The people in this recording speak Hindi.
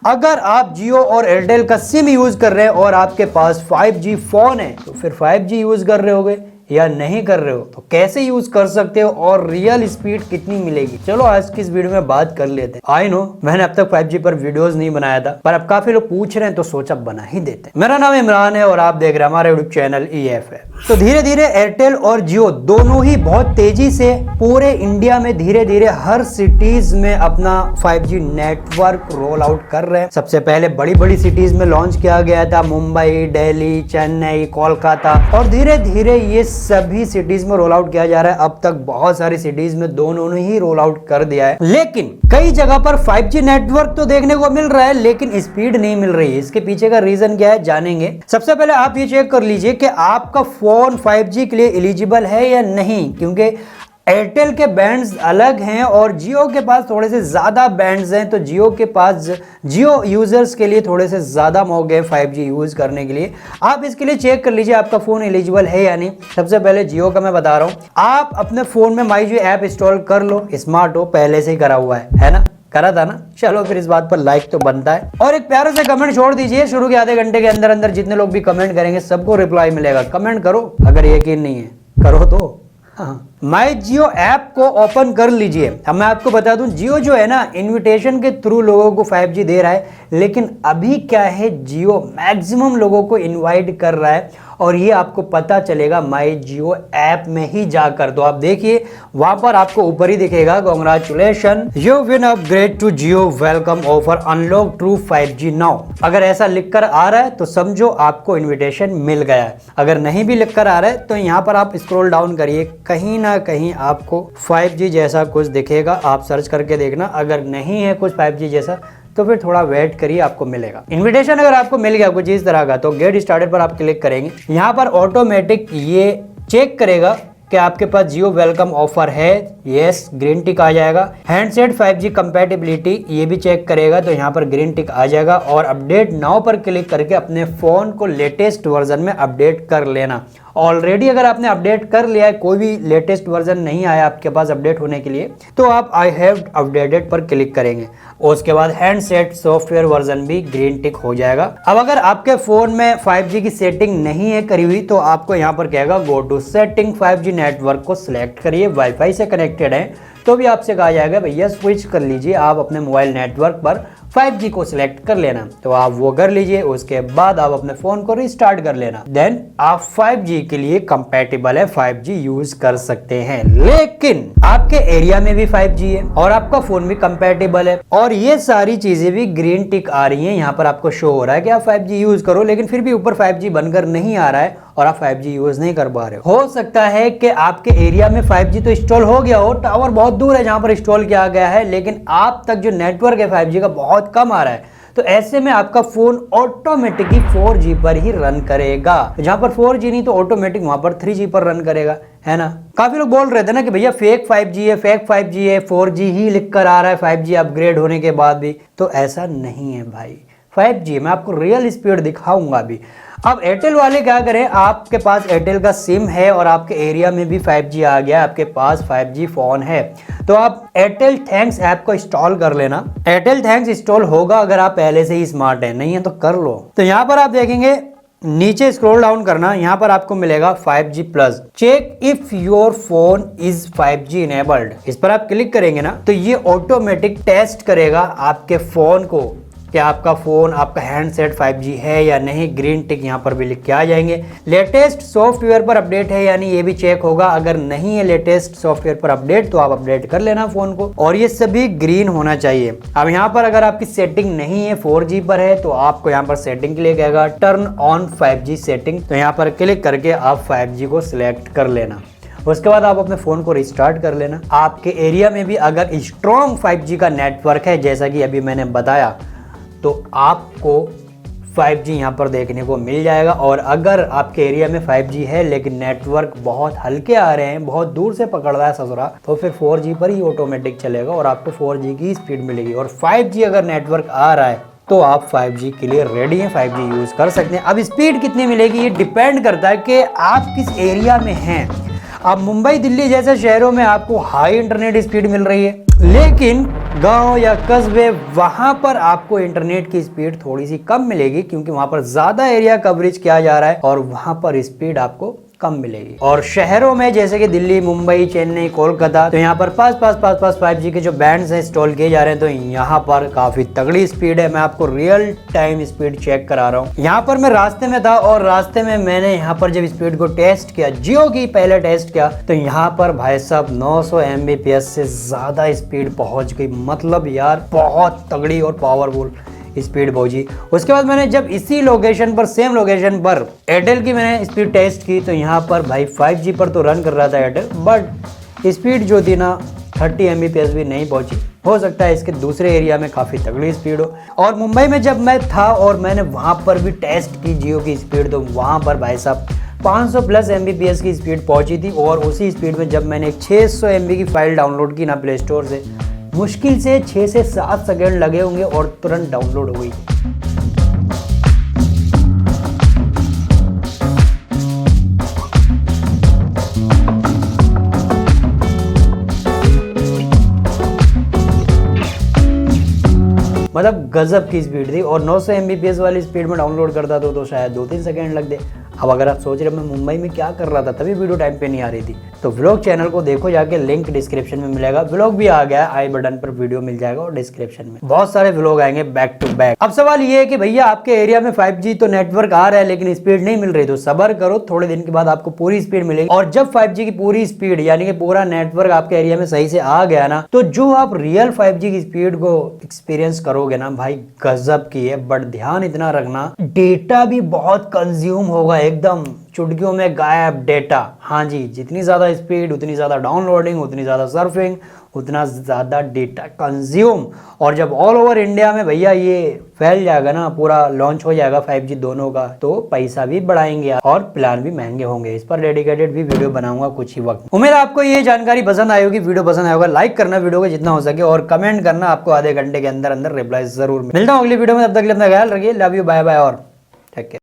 अगर आप जियो और एयरटेल का सिम यूज कर रहे हैं और आपके पास 5G फोन है तो फिर 5G यूज कर रहे होगे या नहीं कर रहे हो तो कैसे यूज कर सकते हो और रियल स्पीड कितनी मिलेगी, चलो आज की इस वीडियो में बात कर लेते हैं। आई नो मैंने अब तक 5G पर वीडियोस नहीं बनाया था, पर अब काफी लोग पूछ रहे हैं तो सोचा बना ही देते हैं। मेरा नाम इमरान है और आप देख रहे हैं हमारा यूट्यूब चैनल EF है। तो धीरे धीरे एयरटेल और जियो दोनों ही बहुत तेजी से पूरे इंडिया में धीरे धीरे हर सिटीज में अपना 5G नेटवर्क रोल आउट कर रहे हैं। सबसे पहले बड़ी बड़ी सिटीज में लॉन्च किया गया था, मुंबई, दिल्ली, चेन्नई, कोलकाता, और धीरे धीरे ये सभी सिटीज में रोल आउट किया जा रहा है। अब तक बहुत सारी सिटीज में दोनों ने ही रोल आउट कर दिया है, लेकिन कई जगह पर 5G नेटवर्क तो देखने को मिल रहा है लेकिन स्पीड नहीं मिल रही है। इसके पीछे का रीजन क्या है जानेंगे। सबसे पहले आप ये चेक कर लीजिए कि आपका फोन 5G के लिए एलिजिबल है या नहीं, क्योंकि एयरटेल के बैंड्स अलग हैं और जियो के पास थोड़े से ज़्यादा बैंड्स हैं। तो जियो यूज़र्स के लिए थोड़े से ज़्यादा मौके हैं 5G यूज़ करने के लिए। आप इसके लिए चेक कर लीजिए आपका फ़ोन एलिजिबल है या नहीं। सबसे पहले जियो का मैं बता रहा हूँ, आप अपने फ़ोन में माई जियो ऐप इंस्टॉल कर लो, स्मार्ट हो, पहले से ही करा हुआ है ना, करा था ना। चलो फिर इस बात पर लाइक तो बनता है और एक प्यारे से कमेंट छोड़ दीजिए। शुरू के आधे घंटे के अंदर अंदर जितने लोग भी कमेंट करेंगे सबको रिप्लाई मिलेगा। कमेंट करो, अगर यकीन नहीं है करो तो। हाँ, माई जियो ऐप को ओपन कर लीजिए। अब मैं आपको बता दूं, जियो जो है ना इनविटेशन के थ्रू लोगों को 5G दे रहा है, लेकिन अभी क्या है जियो मैक्सिमम लोगों को इनवाइट कर रहा है और ये आपको पता चलेगा माई जियो ऐप में ही जाकर। तो आप देखिए वहां पर आपको ऊपर ही दिखेगा, congratulation you win upgrade to Jio, welcome offer, unlock true 5G now. अगर ऐसा लिखकर आ रहा है तो समझो आपको इनविटेशन मिल गया है। अगर नहीं भी लिखकर आ रहा है तो यहाँ पर आप स्क्रॉल डाउन करिए, कहीं ना कहीं आपको 5G जैसा कुछ दिखेगा, आप सर्च करके देखना। अगर नहीं है कुछ 5G जैसा तो फिर थोड़ा वेट करिए, आपको मिलेगा इनविटेशन। अगर आपको मिल गया कुछ इस तरह का तो गेट स्टार्टेड पर आप क्लिक करेंगे। यहाँ पर ऑटोमेटिक ये चेक करेगा कि आपके पास जियो वेलकम ऑफर है, यस, ग्रीन टिक आ जाएगा। हैंडसेट 5G कंपैटिबिलिटी ये भी चेक करेगा तो यहाँ पर ग्रीन टिक आ जाएगा और अपडेट नाउ पर क्लिक करके अपने फोन को लेटेस्ट वर्जन में अपडेट कर लेना। ऑलरेडी अगर आपने अपडेट कर लिया है, कोई भी लेटेस्ट वर्जन नहीं आया आपके पास अपडेट होने के लिए, तो आप आई हैव अपडेटेड पर क्लिक करेंगे और उसके बाद हैंडसेट सॉफ्टवेयर वर्जन भी ग्रीन टिक हो जाएगा। अब अगर आपके फोन में 5G की सेटिंग नहीं है करी हुई तो आपको यहाँ पर कहेगा go to setting, 5G network को सिलेक्ट करिए। वाईफाई से कनेक्टेड है तो भी आपसे कहा जाएगा भैया स्विच कर लीजिए, आप अपने मोबाइल नेटवर्क पर 5G को सिलेक्ट कर लेना। तो आप वो कर लीजिए, उसके बाद आप अपने फोन को रिस्टार्ट कर लेना। देन आप 5G के लिए कंपैटिबल है, 5G यूज कर सकते हैं। लेकिन आपके एरिया में भी 5G है और आपका फोन भी कंपैटिबल है और ये सारी चीजें भी ग्रीन टिक आ रही हैं। यहाँ पर आपको शो हो रहा है कि आप 5G यूज करो, लेकिन फिर भी ऊपर 5G बनकर नहीं आ रहा है और आप 5G यूज नहीं कर पा रहे हो सकता है कि आपके एरिया में 5G तो इंस्टॉल हो गया हो, टावर बहुत दूर है जहां पर इंस्टॉल किया गया है, लेकिन आप तक जो नेटवर्क है 5G का बहुत कम आ रहा है। तो ऐसे में आपका फोन ऑटोमेटिकली 4G पर ही रन करेगा। जहां पर 4G नहीं तो ऑटोमेटिक वहां पर 3G पर रन करेगा, है ना। काफी लोग बोल रहे थे ना कि भैया फेक 5G है, फेक 5G है, 4G ही लिख कर आ रहा है 5G अपग्रेड होने के बाद भी। तो ऐसा नहीं है भाई, 5G मैं आपको रियल स्पीड दिखाऊंगा अभी। अब एयरटेल वाले क्या करें, आपके पास एयरटेल का सिम है और आपके एरिया में भी 5G आ गया, आपके पास 5G फोन है, तो आप एयरटेल थैंक्स ऐप को इंस्टॉल कर लेना। एयरटेल थैंक्स इंस्टॉल होगा अगर आप पहले से ही स्मार्ट है, नहीं है तो कर लो। तो यहाँ पर आप देखेंगे नीचे स्क्रॉल डाउन करना, यहाँ पर आपको मिलेगा 5G plus, check if your phone is 5G enabled. इस पर आप क्लिक करेंगे ना तो ये ऑटोमेटिक टेस्ट करेगा आपके फोन को कि आपका फोन, आपका हैंडसेट 5G है या नहीं। ग्रीन टिक यहाँ पर भी लिख के आ जाएंगे। लेटेस्ट सॉफ्टवेयर पर अपडेट है यानी ये भी चेक होगा। अगर नहीं है लेटेस्ट सॉफ्टवेयर पर अपडेट तो आप अपडेट कर लेना फोन को, और ये सभी ग्रीन होना चाहिए। अब यहाँ पर अगर आपकी सेटिंग नहीं है, 4G पर है, तो आपको यहाँ पर सेटिंग के लिए कहेगा टर्न ऑन 5G सेटिंग। तो यहाँ पर क्लिक करके आप 5G को सिलेक्ट कर लेना। उसके बाद आप अपने फोन को रिस्टार्ट कर लेना। आपके एरिया में भी अगर स्ट्रॉन्ग 5G का नेटवर्क है जैसा कि अभी मैंने बताया तो आपको 5G यहाँ पर देखने को मिल जाएगा। और अगर आपके एरिया में 5G है लेकिन नेटवर्क बहुत हल्के आ रहे हैं, बहुत दूर से पकड़ रहा है ससुरा, तो फिर 4G पर ही ऑटोमेटिक चलेगा और आपको 4G की स्पीड मिलेगी। और 5G अगर नेटवर्क आ रहा है तो आप 5G के लिए रेडी हैं, 5G यूज कर सकते हैं। अब स्पीड कितनी मिलेगी ये डिपेंड करता है कि आप किस एरिया में हैं। अब मुंबई, दिल्ली जैसे शहरों में आपको हाई इंटरनेट स्पीड मिल रही है, लेकिन गांव या कस्बे वहां पर आपको इंटरनेट की स्पीड थोड़ी सी कम मिलेगी, क्योंकि वहां पर ज्यादा एरिया कवरेज किया जा रहा है और वहां पर स्पीड आपको कम मिलेगी। और शहरों में जैसे कि दिल्ली, मुंबई, चेन्नई, कोलकाता, तो यहाँ पर पास 5G के जो बैंड्स हैं इंस्टॉल किए जा रहे हैं, तो यहाँ पर काफी तगड़ी स्पीड है। मैं आपको रियल टाइम स्पीड चेक करा रहा हूँ। यहाँ पर मैं रास्ते में था और रास्ते में मैंने यहाँ पर जब स्पीड को टेस्ट किया, जियो की पहले टेस्ट किया, तो यहाँ पर भाई साहब 900 Mbps से ज्यादा स्पीड पहुंच गई। मतलब यार बहुत तगड़ी और पावरफुल स्पीड पहुंची। उसके बाद मैंने जब इसी लोकेशन पर, सेम लोकेशन पर एयरटेल की मैंने स्पीड टेस्ट की, तो यहाँ पर भाई 5G पर तो रन कर रहा था एयरटेल, बट स्पीड जो थी ना 30 Mbps भी नहीं पहुंची। हो सकता है इसके दूसरे एरिया में काफ़ी तगड़ी स्पीड हो। और मुंबई में जब मैं था और मैंने वहाँ पर भी टेस्ट की जियो की स्पीड, तो वहाँ पर भाई साहब 500+ Mbps की स्पीड पहुंची थी। और उसी स्पीड में जब मैंने 600 MB की फाइल डाउनलोड की ना प्ले स्टोर से, मुश्किल से 6 से 7 सेकेंड लगे होंगे और तुरंत डाउनलोड हो गई। मतलब गजब की स्पीड थी। और 900 Mbps वाली स्पीड में डाउनलोड करता तो शायद 2-3 सेकेंड लग दे। अब अगर आप सोच रहे मैं मुंबई में क्या कर रहा था तभी वीडियो टाइम पे नहीं आ रही थी, तो व्लॉग चैनल को देखो जाके, लिंक डिस्क्रिप्शन में मिलेगा। व्लॉग भी आ गया, आई बटन पर वीडियो मिल जाएगा और डिस्क्रिप्शन में बहुत सारे व्लॉग आएंगे बैक टू बैक। अब सवाल ये है कि भैया आपके एरिया में 5G तो नेटवर्क आ रहा है लेकिन स्पीड नहीं मिल रही, तो सब्र करो, थोड़े दिन के बाद आपको पूरी स्पीड मिलेगी। और जब 5G की पूरी स्पीड यानी कि पूरा नेटवर्क आपके एरिया में सही से आ गया ना, तो जो आप रियल 5G की स्पीड को एक्सपीरियंस करोगे ना भाई, गजब की है। बट ध्यान इतना रखना, डेटा भी बहुत कंज्यूम होगा, एकदम चुटकियों में गायब डेटा। हाँ जी, जितनी ज़्यादा स्पीड उतनी ज़्यादा डाउनलोडिंग, उतनी ज़्यादा सर्फिंग, उतना ज़्यादा डेटा कंज्यूम। और जब ऑल ओवर इंडिया में भैया ये फैल जाएगा ना, पूरा लॉन्च हो जाएगा 5G दोनों का, तो पैसा भी बढ़ाएंगे और प्लान भी महंगे होंगे। इस पर डेडिकेटेड भी वीडियो बनाऊंगा कुछ ही वक्त। उम्मीद है आपको ये जानकारी पसंद आई होगी। वीडियो पसंद आया होगा लाइक करना वीडियो को जितना हो सके, और कमेंट करना, आपको आधे घंटे के अंदर अंदर रिप्लाई जरूर मिलता हूँ अगली वीडियो में। तब तक के लिए अपना ख्याल रखिए। लव यू, बाय बाय और टेक केयर।